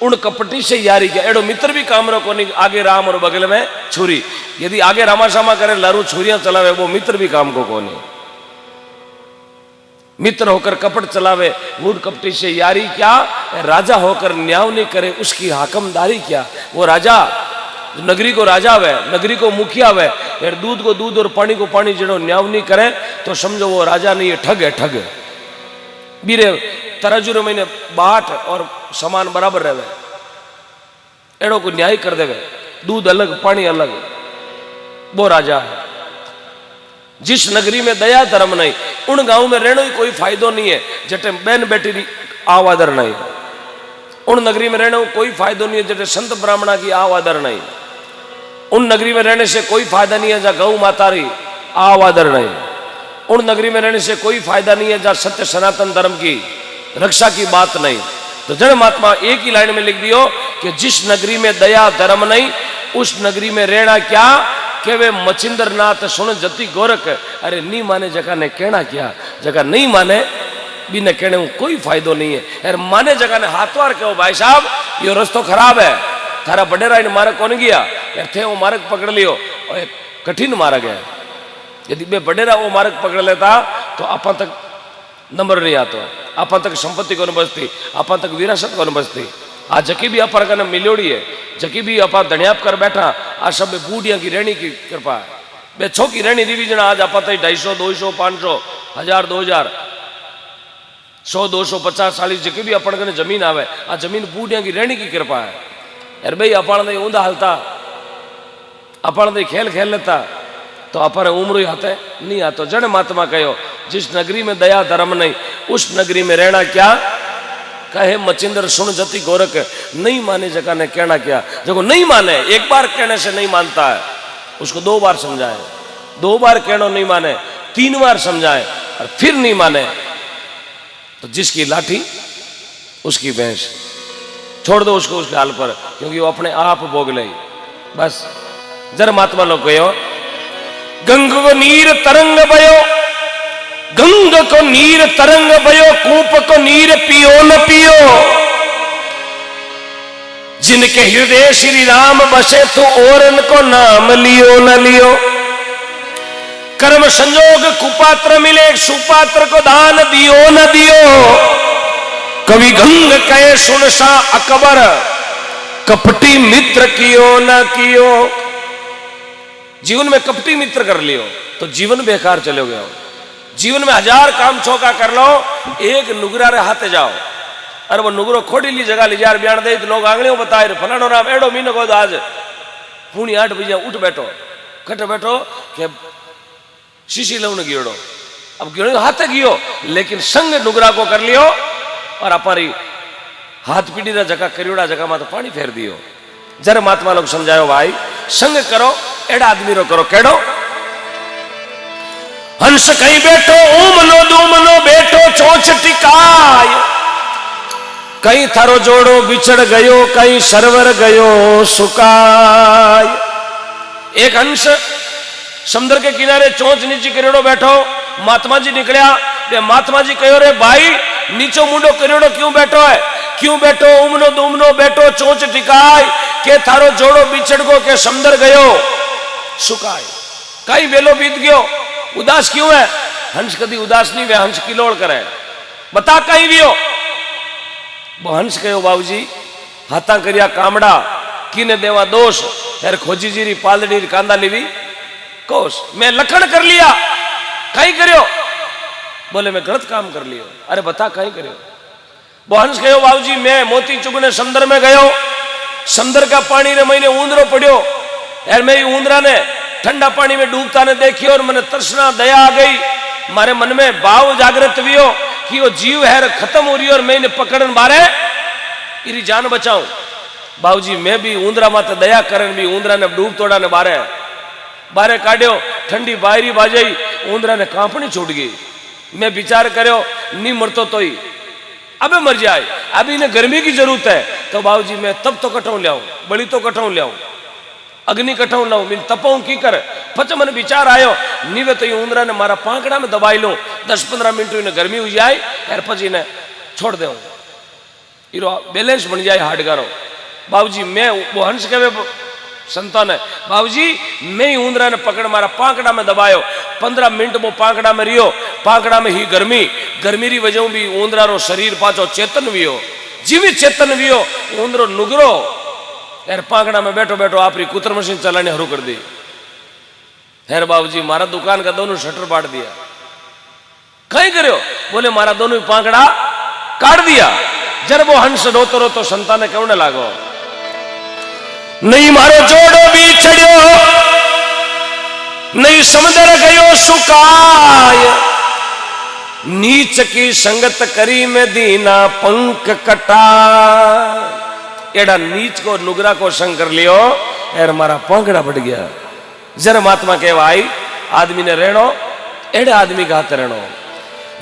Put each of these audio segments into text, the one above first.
उन कपटी से यारी क्या एडो मित्र भी काम रो कोनी आगे राम और बगल में छुरी यदि आगे रामाशामा करे लारू छुरियां चलावे वो मित्र भी काम को कोनी मित्र होकर कपट चलावे मूड कपटी से यारी क्या राजा होकर न्याय नहीं करे उसकी हाकमदारी क्या वो राजा नगरी को राजा है नगरी को मुखिया है यार दूध को दूध और पानी को पानी जड़ो न्याय नहीं करे तो समझो वो राजा नहीं है ठग बीरे तराजू महीने बाट और समान बराबर रहे एड़ो को न्याय कर देवे दूध अलग पानी अलग वो राजा है जिस नगरी में दया धर्म नहीं उन गांव में रहने कोई फायदो नहीं है जटे बैन बेटी आवादर नहीं उन नगरी में रहने कोई फायदो नहीं है जटे संत ब्राह्मणा की आवादर नहीं उन नगरी में रहने से कोई फायदा नहीं है जहाँ गौ माता री आवादर नहीं उन नगरी में रहने से कोई फायदा नहीं है जहाँ सत्य सनातन धर्म की रक्षा की बात नहीं तो जन महात्मा एक ही लाइन में लिख दियो कि जिस नगरी में दया धर्म नहीं उस नगरी में रहना क्या के वे मचिंदर नाथ सुन जति गोरख अरे नहीं माने जगह ने कहना क्या जगह नहीं माने भी ने कहने में कोई फायदो नहीं है यार माने जगह ने हाथवार कहो भाई साहब ये रास्ता खराब है थारा बडेरा इन मार्ग कौन गया यार थे वो मार्ग पकड़ लियो और एक कठिन मार्ग है यदि बे बडेरा वो मार्ग पकड़ लेता तो अपन तक नंबर नहीं आता अपन तक संपत्ति को बचती अपन तक विरासत को बचती आज जकी भी अपन का मिलोड़ी है जकी भी अपन धनियाप कर बैठा आज सब बूढ़िया की रहनी की कृपा है बे छो की रहनी डिवीजन आज अपन तक 250 200 500 1000 2000 100 200 50 40 जकी भी अपन का जमीन आवे आ जमीन बूढ़िया की रहनी की कृपा है यार भाई अपन ऊंधा हलता अपन खेल खेल लेता तो अपन उम्र ही हाथे नहीं आतो जन महात्मा कहो जिस नगरी में दया धर्म नहीं उस नगरी में रहना क्या कहे मचिंदर सुन जति गोरख नहीं माने जगह ने कहना क्या जो नहीं माने एक बार कहने से नहीं मानता है उसको 2 बार समझाए 2 बार कहना नहीं माने 3 बार समझाए और फिर नहीं माने तो जिसकी लाठी उसकी भैंस छोड़ दो उसको उसके हाल पर क्योंकि वो अपने आप भोग ले बस जर महात्मा लोग कहो गंग को नीर तरंग बयो गंग को नीर तरंग बयो कूप को नीर पियो न पियो जिनके हृदय श्री राम बसे तो औरन को नाम लियो न लियो कर्म संजोग कुपात्र मिले सुपात्र को दान दियो न दियो कवि गंग कहे सुन सा अकबर कपटी मित्र कियो न कियो जीवन में कपटी मित्र कर लियो तो जीवन बेकार चले गए जीवन में 1000 काम चौका कर लो एक नुगरा रे हाथे जाओ अरे वो नुगरो खोड़ी ली जगह ली जार बयान दे तो लोग आंगलियों बताए फलानो नाम एडो मीनो को आज पुणी 8 बजे उठ बैठो कट बैठो के शीशी लौन गियोड़ो अब गियो हाथे गियो लेकिन संग नुगरा को कर लियो और हमारी हाथ पीढ़ी रा जगह करियोड़ा जगह में तो पानी फेर दियो जर महात्मा लोग समझायो भाई संग करो एड़ा आदमी रो करो केड़ो हंस कहीं बैठो ऊमनो दूमनो बैठो चोच टिकाय कहीं थारो जोड़ो बिछड़ गयो कहीं सरवर गयो सुकाय एक हंस समुद्र के किनारे चोंच नीचे करेड़ो बैठो महात्मा जी निकलिया महात्मा जी कहो रे भाई नीचो मुंडो करेड़ो क्यों बैठो है क्यों बैठो उमनो दुमनो बैठो चोंच टिकाय के थारो जोड़ो बिछड़ गो के समुद्र गयो सुकाय कहीं वेलो बीत गयो उदास क्यों है हंस कदी उदास नहीं वे हंस किलोड़ करे बता कहीं भी हो वो हंस कहो बाबूजी हाथा करिया कामड़ा किने देवा दोष यार खोजी जीरी पालड़ी कांदा लीवी कोस मैं लखन कर लिया कहीं करियो बोले मैं गलत काम कर लियो अरे बता कहीं करियो वो हंस कहो बाबूजी मैं मोती चुगने समुद्र में गयो समुद्र का पानी रे महीने ऊंदरो पड़ियो यार मैं ऊंदरा ने ठंडा पानी में डूबता ने देखी और मैंने तृष्णा दया आ गई मारे मन में भाव जागृत भी हो कि वो जीव है खत्म हो रही और मैं इन्हें पकड़न बारे इरी जान बचाऊं बाबूजी मैं भी ऊंदरा माते दया करन भी ऊंदरा ने डूब तोड़ा ने बारे काढ़ियो ठंडी बायरी बाजाई ऊंदरा ने कांपनी छूट गई मैं विचार करो नहीं मरतो तो ही अबे मर जाए अभी इन्हें गर्मी की जरूरत है तो बाबूजी मैं तब तो कटाऊ लियाऊं बड़ी तो कटाऊ लियाऊं अग्नि कटाऊ लाऊं मैं तपाऊं की कर पच मन विचार आयो नीवे तो ऊंदरा ने मारा पांकड़ा में दबाई लूं 10-15 मिनट इन्हें गर्मी हुई जाए यार पची ने छोड़ दे इरो बैलेंस बन जाए हाडगारो। बाबूजी मैं वो हंस कहे संतान है, बाबूजी मैं ही ऊंदरा ने पकड़ मारा पांकड़ा में दबायो, 15 मिनट वो पांकड़ा में रियो, पांकड़ा में ही गर्मी री वजह भी ऊंदरा रो शरीर पाचो चेतन भी हो, जीवी चेतन भी हो, ऊंदरो नुगरो यार पांकड़ा में बैठो बैठो आपरी कुतर मशीन चलाने हरू कर दी। यार बाबूजी मारा दुकान का दोनों शटर पाट दिया। कहीं करो? बोले मारा दोनों पांकड़ा काट दिया। जब वो हंस रोतो रोतो संतान ने कहने लागो, नहीं मारो जोड़ो भी चढ़ियो, नहीं समुद्र गयो सुकाय, नीच की संगत करी में दीना पंख कटा। एड़ा नीच को नुगरा को संग कर लियो यार मारा पंखड़ा बढ़ गया। जर महात्मा कहवाई आदमी ने रहनो एड़े आदमी का हाथ रहनो,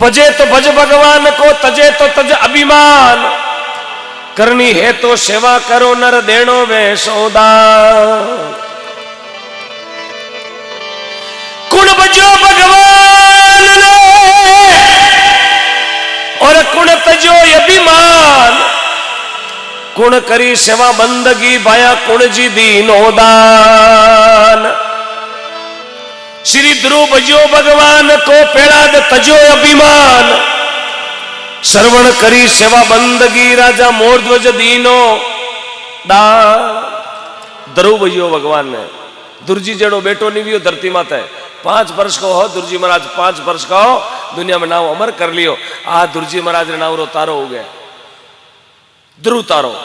बजे तो बज भगवान को, तजे तो तज अभिमान, करनी है तो सेवा करो नर देनो वे सौदा। कुण बजो भगवान ने और कुण तजो अभिमान, कुण करी सेवा बंदगी भाया कुण जी दीनो दान। श्री ध्रुव बजो भगवान को पेड़ाद तजो अभिमान, श्रवण करी सेवा बंदगी राजा मोरध्वज दीनो दान। ध्रुव बजो भगवान ने, दुर्जी जेड़ो बेटो नहीं भी धरती माता है, 5 वर्ष को हो दुर्जी महाराज, 5 वर्ष का हो दुनिया में नाम अमर कर लियो। आ दुर्जी महाराज ने नाम रो तारो हो गया, ध्रुव तारो।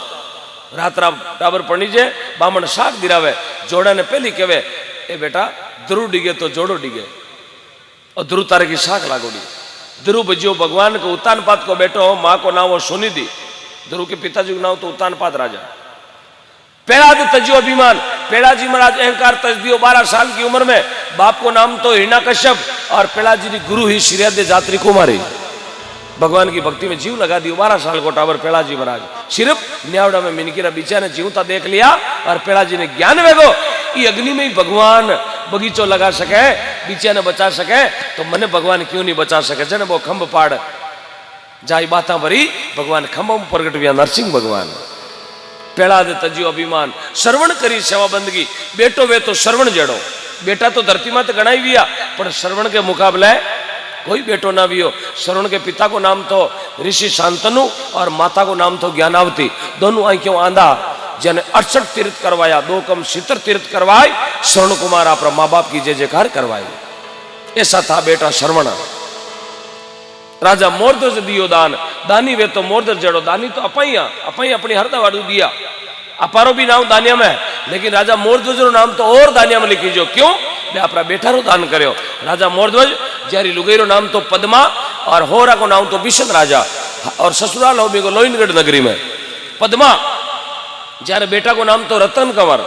रात रात टाबर पड़ीजे बामण शाक दिरावे, जोड़ा ने पहली कहवे ए बेटा ध्रुव डिगे तो जोड़ो डिगे, और ध्रुव तारे की शाक लागोड़ी। ध्रुव बजियो भगवान को उत्तानपाद को बेटो, माँ को नाम हो सुनिधि, ध्रुव के पिताजी को नाम तो उत्तानपाद राजा। पेड़ाद तजियो अभिमान, पेड़ाजी महाराज अहंकार तज दियो 12 साल की उम्र में, बाप को नाम तो हिरण्यकश्यप और पेड़ाजी की गुरु ही श्रीहदे जात्री कुमारी। भगवान की भक्ति में जीव लगा दियो 12 साल को टावर पेड़ाजी महाराज। सिर्फ न्यावड़ा में मिनकीरा बीचा ने जीवता देख लिया और पेड़ाजी ने ज्ञान वेगो ये अग्नि में ही भगवान बगीचो लगा सके, बीचा ने बचा सके तो मने भगवान क्यों नहीं बचा सके। जने वो खंभ पाड़ जाई बाता भरी भगवान खंभ में प्रगट हुआ नरसिंह भगवान। पेड़ा दे तजियो अभिमान, श्रवण करी सेवा बंदगी, बेटो वे तो श्रवण जड़ो, बेटा तो धरती में तो गणाई भी आ, पर श्रवण के मुकाबले कोई बेटो ना भी हो। श्रवण के पिता को नाम तो ऋषि शांतनु और माता को नाम तो ज्ञानावती, दोनों आई क्यों आंधा जने 68 तीर्थ करवाया, 2 कम 70 तीर्थ करवाए, श्रवण कुमार अपना माँ बाप की जय जयकार करवाई। ऐसा था बेटा श्रवण। राजा मोरध्वज दियो दान, दानी वे तो मोरध्वज जड़ो, दानी तो अपाई अपनी हरदा वाड़ू दिया, अपारो भी नाम दानिया में, लेकिन राजा मोरध्वज रो नाम तो और दानिया में लिखी जो क्यों मैं अपना बेटा रो दान करो। राजा मोरध्वज जारी लुगई रो नाम तो पद्मा और होरा को नाम तो बिशन राजा, और ससुराल हो को लोइनगढ़ नगरी में। पद्मा जारे बेटा को नाम तो रतन कंवर।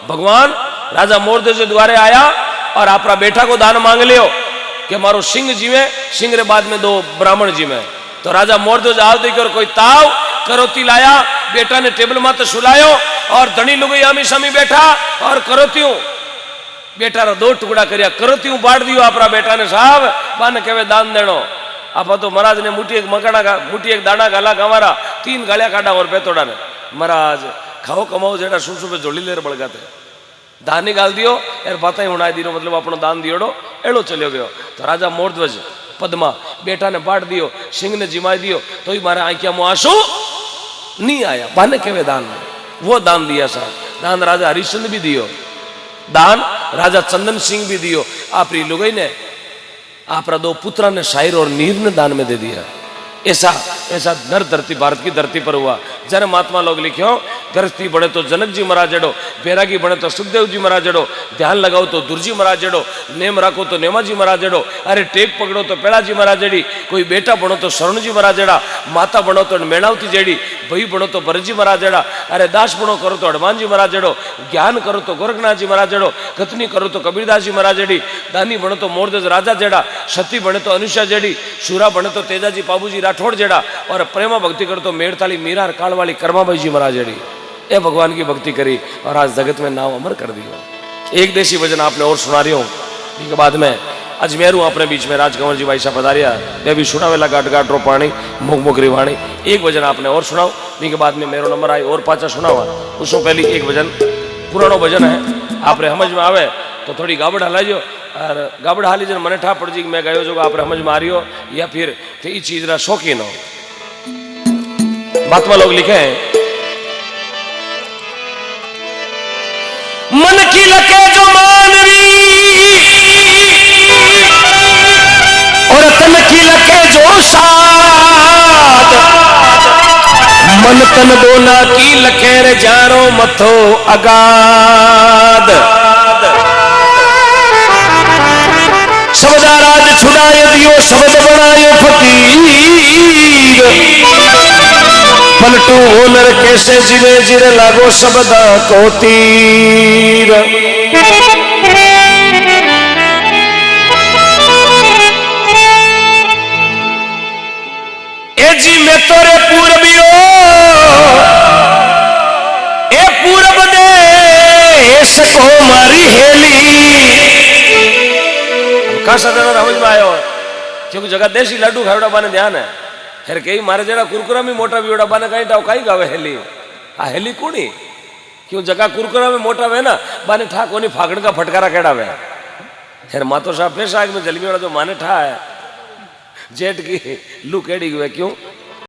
भगवान राजा मोरध्वज द्वारे आया और अपना बेटा को दान मांग लियो कि मारो सिंह जी में, सिंह रे बाद में 2 ब्राह्मण जी में। तो राजा मोरध्वज आव देकर कोई ताव करोती लाया, बेटा ने टेबल माते सुलायो और धनी लुगई आमी सामी बैठा और करोतियों बेटा रा 2 टुकड़ा करिया, करोतियों बांट दियो अपना बेटा ने। साहब बाने कहवे दान देनो, आप तो महाराज ने मुठी एक दाना गाला गंवारा 3 गालिया काटा और पेतोड़ा ने, महाराज खाओ कमाओ जेड़ा सुसु पे जोड़ी लेर बड़गाते दान ही गाल दियो यार बात ही उड़ा दियो, मतलब अपनो दान दियोड़ो एड़ो चलो गयो। तो राजा मोरध्वज पद्मा बेटा ने बांट दियो, सिंह ने जिमाई दियो, तो ही मारे आंखिया में आंसू नहीं आया। बाने केवे दान वो दान दिया साहब। दान राजा हरिश्चंद्र भी दियो, दान राजा चंदन सिंह भी दियो। आपरी लुगई ने आपरा 2 पुत्रा ने शायर और नीर ने दान में दे दिया। ऐसा नर धरती भारत की धरती पर हुआ। जन महात्मा लोग लिखो गृहस्थी बने तो जनक जी महाराज जड़ो, बैरागी बने तो सुखदेव जी महाराज जड़ो, ध्यान लगाओ तो दुर्जी महाराज जड़ो, नेम रखो तो नेमा जी महाराज जड़ो, अरे टेप पकड़ो तो पेड़ा जी महाराज जड़ी, कोई बेटा बनो तो शरण जी महाराज जड़ा, माता बनो तो मेणावती जड़ी, भाई बनो तो भरत जी महाराज जड़ा, अरे दास बनो करो तो हनुमान जी महाराज जड़ो, ज्ञान करो तो गोरखनाथ जी महाराज जड़ो, कथनी करो तो कबीरदास जी महाराज जड़ी, दानी बनो तो मोरध्वज राजा जड़ा, सती बने तो अनुषा जड़ी, शूरा बने तो तेजाजी बाबूजी राठौड़ जड़ा, और प्रेमा भक्ति करो तो मेड़ताली मीरा कालवाली कर्माबाई जी महाराज जड़ी। ये भगवान की भक्ति करी और आज जगत में नाम अमर कर दिया। एक देसी भजन आपने और सुना रही हूँ, इसके बाद में अजमेर हूँ अपने बीच में राजकंवर जी भाई साहब पधारिया, मैं भी सुना वेला गाट गाट रो पानी मुख मुख रिवाणी। एक भजन आपने और सुनाओ। नी के बाद में मेरो नंबर आई और पाचा सुनावा उसको पहले एक भजन पुरानो भजन है आप समझ में आवे तो थोड़ी गाबड़ हलाइयो और गाबड़ हाली जन मने ठा पड़ जी मैं गयो जो आप समझ में आ रही हो या फिर तो ये चीज रा शौकीन हो। महात्मा लोग लिखे हैं मन की लके जो मानवी और तन की लके जो साध मन तन दोना की लखे रे जारो मथो अगाध सबदा राज छुड़ाए दियो शब्द बनायो फकीर पलटू होनर कैसे जिरे जिरे लागो सबदा को तीर ए जी मैं तोरे पूर्वियो ए पूरब देश को मारी हेली का सदन समझ में आयो क्योंकि जगह देसी लड्डू खावड़ा बाने ध्यान है फिर कई मारे जरा कुरकुरा में मोटा भी ओड़ा बाने कहीं टाव कहीं गावे हेली आ हेली कुणी क्यों जगह कुरकुरा में मोटा वे ना बाने ठा कोनी फागड़ का फटकारा केड़ा वे फिर मातो साहब पेश आग में जलमी वाला जो माने ठा है जेठ की लू केड़ी हुए क्यों